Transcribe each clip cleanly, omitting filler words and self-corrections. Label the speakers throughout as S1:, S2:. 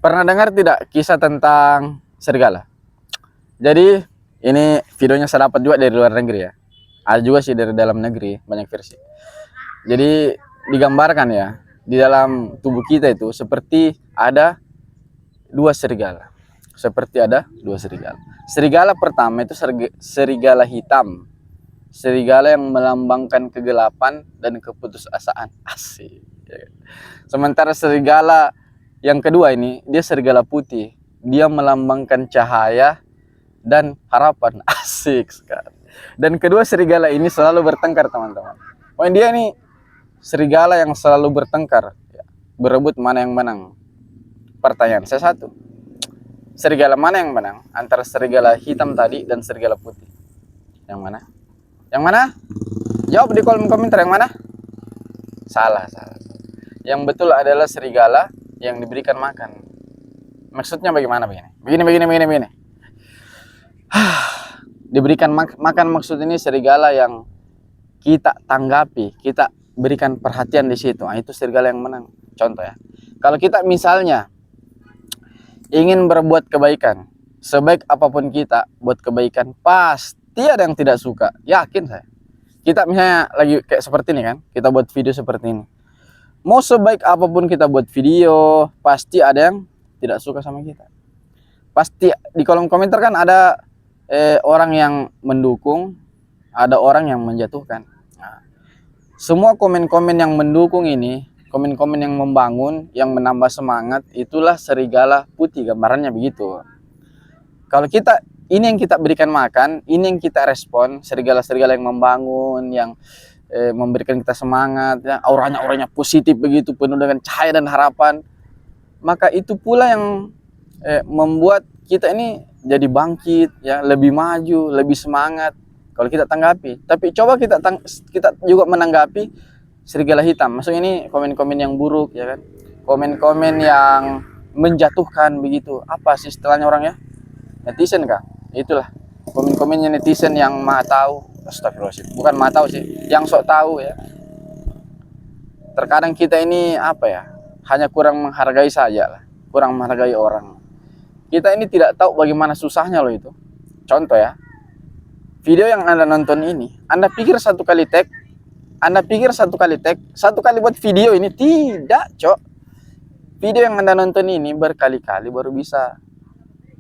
S1: Pernah dengar tidak kisah tentang serigala? Jadi ini videonya saya dapat juga dari luar negeri ya. Ada juga sih dari dalam negeri, banyak versi. Jadi digambarkan ya, di dalam tubuh kita itu seperti ada dua serigala. Seperti ada dua serigala. Serigala pertama itu serigala hitam. Serigala yang melambangkan kegelapan dan keputusasaan. Asik. Sementara serigala yang kedua ini, dia serigala putih. Dia melambangkan cahaya dan harapan. Asik sekali. Dan kedua serigala ini selalu bertengkar, teman-teman. Poin dia ini serigala yang selalu bertengkar, berebut mana yang menang. Pertanyaan saya satu, serigala mana yang menang antara serigala hitam tadi dan serigala putih? Yang mana? Yang mana? Jawab di kolom komentar, yang mana? Salah. Yang betul adalah serigala yang diberikan makan. Maksudnya bagaimana begini? Begini. Diberikan makan maksud ini serigala yang kita tanggapi, kita berikan perhatian di situ. Nah, itu serigala yang menang. Contoh ya. Kalau kita misalnya ingin berbuat kebaikan, sebaik apapun kita buat kebaikan, pasti ada yang tidak suka. Yakin saya. Kita misalnya lagi kayak seperti ini kan, kita buat video seperti ini. Mau sebaik apapun kita buat video, pasti ada yang tidak suka sama kita. Pasti di kolom komentar kan ada orang yang mendukung, ada orang yang menjatuhkan. Nah, semua komen-komen yang mendukung ini, komen-komen yang membangun, yang menambah semangat, itulah serigala putih, gambarannya begitu. Kalau kita, ini yang kita berikan makan, ini yang kita respon, serigala-serigala yang membangun, yang memberikan kita semangat, ya, auranya positif begitu, penuh dengan cahaya dan harapan, maka itu pula yang membuat kita ini jadi bangkit, ya, lebih maju, lebih semangat. Kalau kita tanggapi, tapi coba kita juga menanggapi serigala hitam. Maksudnya ini komen-komen yang buruk, ya kan? Komen-komen yang menjatuhkan begitu. Apa sih istilahnya orangnya? Netizen kah? Itulah komen-komennya netizen yang maha tahu. Astagfirullahaladzim. Bukan maha tahu sih, yang sok tahu ya. Terkadang kita ini apa ya? Hanya kurang menghargai saja lah, kurang menghargai orang. Kita ini tidak tahu bagaimana susahnya loh itu. Contoh ya. Video yang Anda nonton ini, Anda pikir satu kali tag, satu kali buat video ini, tidak, cok. Video yang Anda nonton ini berkali-kali baru bisa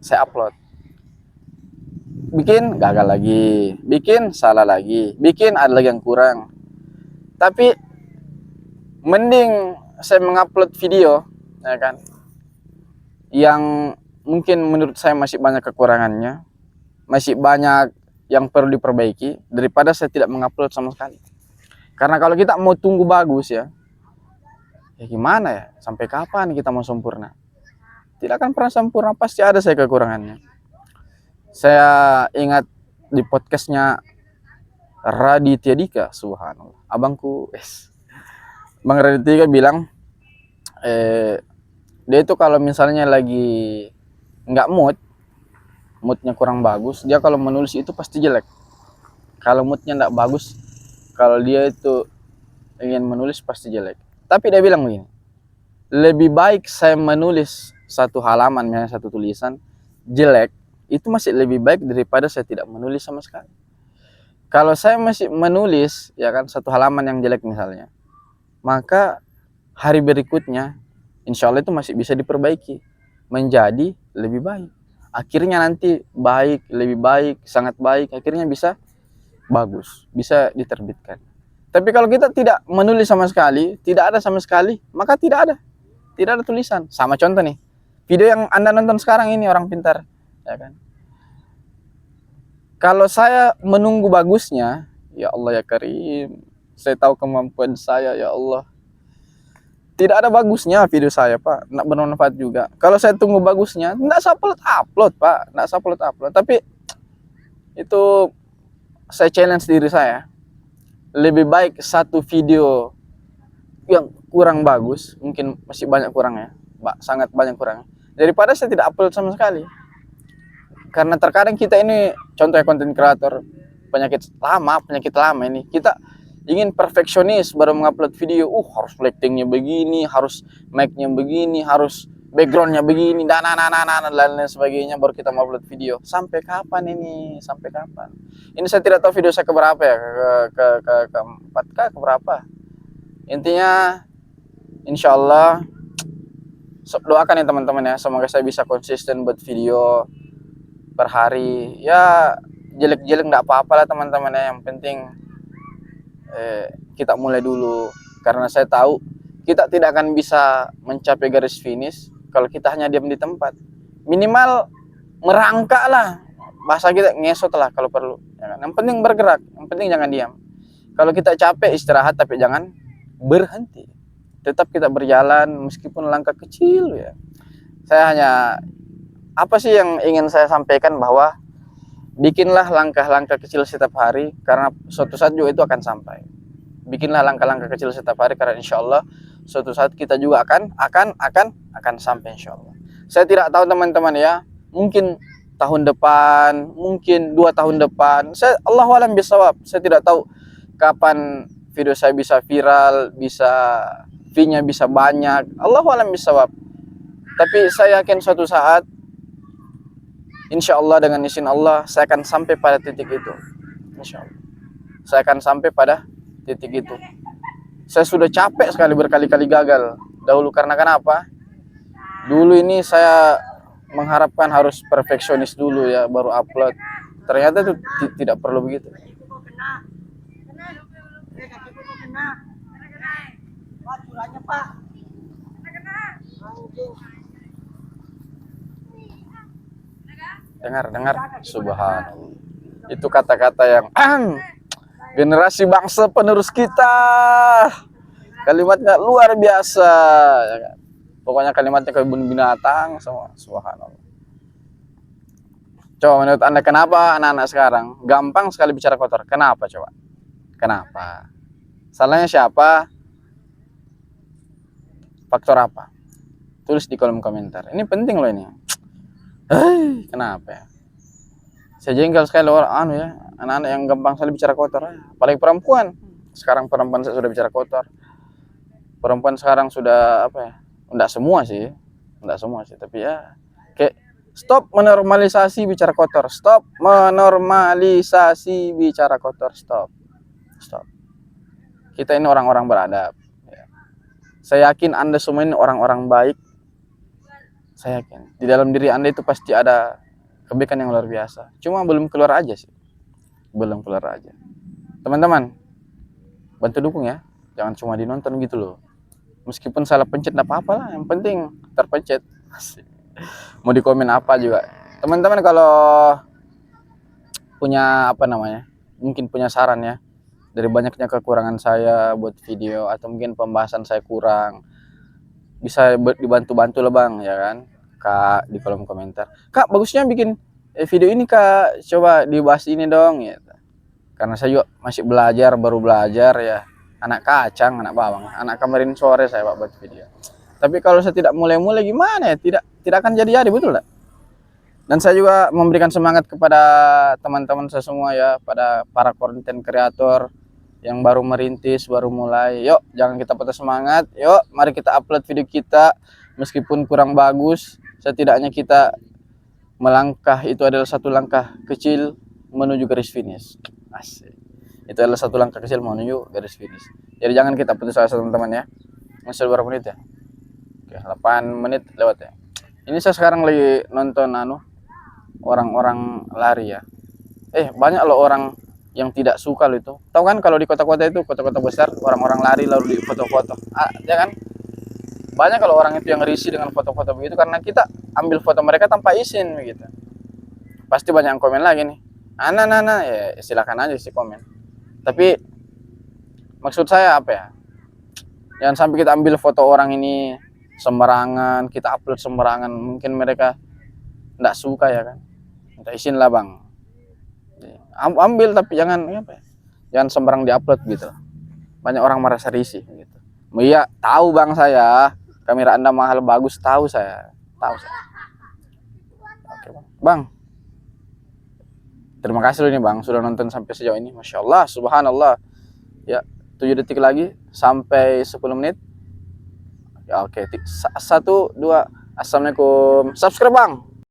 S1: saya upload. Bikin gagal lagi, bikin salah lagi, bikin ada lagi yang kurang. Tapi mending saya mengupload video, ya kan, yang mungkin menurut saya masih banyak kekurangannya, masih banyak yang perlu diperbaiki, daripada saya tidak mengupload sama sekali. Karena kalau kita mau tunggu bagus ya gimana ya, sampai kapan kita mau sempurna? Tidak akan pernah sempurna, pasti ada saya kekurangannya. Saya ingat di podcastnya Raditya Dika, subhanallah, abangku, Bang Raditya bilang dia itu kalau misalnya lagi nggak moodnya kurang bagus, dia kalau menulis itu pasti jelek. Kalau moodnya nggak bagus, kalau dia itu ingin menulis pasti jelek. Tapi dia bilang begini, lebih baik saya menulis satu halaman, misalnya satu tulisan jelek, itu masih lebih baik daripada saya tidak menulis sama sekali. Kalau saya masih menulis, ya kan, satu halaman yang jelek misalnya, maka hari berikutnya insya Allah itu masih bisa diperbaiki menjadi lebih baik. Akhirnya nanti baik, lebih baik, sangat baik, akhirnya bisa bagus, bisa diterbitkan. Tapi kalau kita tidak menulis sama sekali, tidak ada sama sekali, maka tidak ada tulisan. Sama contoh nih, video yang Anda nonton sekarang ini, Orang Pintar, ya kan? Kalau saya menunggu bagusnya, ya Allah ya Karim, saya tahu kemampuan saya, ya Allah. Tidak ada bagusnya video saya, Pak. Nggak bermanfaat juga. Kalau saya tunggu bagusnya, nggak saya upload, Pak. Nggak saya upload. Tapi itu saya challenge diri saya. Lebih baik satu video yang kurang bagus, mungkin masih banyak kurangnya, sangat banyak kurang, daripada saya tidak upload sama sekali. Karena terkadang kita ini, contohnya konten kreator, penyakit lama ini, kita ingin perfeksionis baru mengupload video. Harus lightingnya begini, harus mic-nya begini, harus backgroundnya begini, dan lain sebagainya, baru kita mau upload video. Sampai kapan ini? Sampai kapan? Ini saya tidak tahu video saya keberapa ya, keempat kah, keberapa? Intinya, insya Allah, doakan ya teman-teman ya, semoga saya bisa konsisten buat video per hari. Ya jelek-jelek nggak apa-apa lah teman-teman ya, yang penting kita mulai dulu, karena saya tahu kita tidak akan bisa mencapai garis finish kalau kita hanya diam di tempat. Minimal merangkak lah, bahasa kita ngesot lah kalau perlu ya kan? Yang penting bergerak, yang penting jangan diam. Kalau kita capek istirahat, tapi jangan berhenti, tetap kita berjalan meskipun langkah kecil ya. Saya hanya, apa sih yang ingin saya sampaikan, bahwa bikinlah langkah-langkah kecil setiap hari, karena suatu saat juga itu akan sampai. Bikinlah langkah-langkah kecil setiap hari, karena insya Allah suatu saat kita juga akan sampai insya Allah. Saya tidak tahu teman-teman ya, mungkin tahun depan, mungkin 2 tahun depan, Allahu a'lam bishawab. Saya tidak tahu kapan video saya bisa viral, bisa view-nya bisa banyak, Allahu a'lam bishawab. Tapi saya yakin suatu saat, insya Allah dengan izin Allah, saya akan sampai pada titik itu. Insya Allah saya akan sampai pada titik itu. Saya sudah capek sekali berkali-kali gagal dahulu. Karena kenapa? Dulu ini saya mengharapkan harus perfeksionis dulu ya, baru upload. Ternyata itu tidak perlu begitu. Dengar, subhanallah. Itu kata-kata yang generasi bangsa penerus kita, kalimatnya luar biasa ya kan? Pokoknya kalimatnya kebun binatang semua, subhanallah. Coba menurut Anda kenapa anak-anak sekarang gampang sekali bicara kotor? Kenapa coba? Kenapa? Salahnya siapa? Faktor apa? Tulis di kolom komentar. Ini penting loh ini. Kenapa ya? Saya jengkel sekali orang ya, anak-anak yang gampang sekali bicara kotor, apalagi perempuan. Sekarang perempuan sudah bicara kotor. Perempuan sekarang sudah apa ya? Enggak semua sih, tapi ya kayak stop menormalisasi bicara kotor, stop menormalisasi bicara kotor, stop. Kita ini orang-orang beradab. Ya. Saya yakin Anda semua ini orang-orang baik. Saya yakin di dalam diri Anda itu pasti ada kebaikan yang luar biasa, cuma belum keluar aja sih, teman-teman. Bantu dukung ya, jangan cuma dinonton gitu loh. Meskipun salah pencet enggak apa-apa lah, yang penting terpencet. Mau di komen apa juga teman-teman. Kalau punya apa namanya, mungkin punya saran ya, dari banyaknya kekurangan saya buat video, atau mungkin pembahasan saya kurang, bisa dibantu-bantu lah bang ya kan, Kak, di kolom komentar. Kak, bagusnya bikin video ini Kak, coba dibahas ini dong gitu. Karena saya juga masih belajar, baru belajar ya, anak kacang, anak bawang, anak kemarin sore saya buat video. Tapi kalau saya tidak mulai-mulai gimana ya, tidak akan jadi betul tak? Dan saya juga memberikan semangat kepada teman-teman saya semua ya, pada para konten kreator yang baru merintis, baru mulai. Yuk, jangan kita patah semangat. Yuk, mari kita upload video kita, meskipun kurang bagus, setidaknya kita melangkah, itu adalah satu langkah kecil menuju garis finish. Asik. Itu adalah satu langkah kecil menuju garis finish. Jadi jangan kita putus asa teman-teman ya. Masih berapa menit ya? Oke, 8 menit lewat ya. Ini saya sekarang lagi nonton orang-orang lari ya. Banyak loh orang yang tidak suka loh itu. Tahu kan kalau di kota-kota itu, kota-kota besar, orang-orang lari lalu di foto-foto. Ya kan? Banyak kalau orang itu yang risih dengan foto-foto begitu, karena kita ambil foto mereka tanpa izin begitu. Pasti banyak yang komen lagi nih. Ya silakan aja sih komen. Tapi maksud saya apa ya? Jangan sampai kita ambil foto orang ini sembarangan, kita upload sembarangan. Mungkin mereka enggak suka ya kan. Minta izin lah bang. Ambil tapi jangan apa ya? Jangan sembarang diupload gitu. Banyak orang merasa risih gitu. Iya, tahu bang saya. Kamera Anda mahal bagus, tahu saya. Oke bang. Terima kasih loh ini bang, sudah nonton sampai sejauh ini. Masya Allah, subhanallah. Ya, 7 detik lagi sampai 10 menit. Ya oke, 1, 2, Assalamualaikum. Subscribe Bang.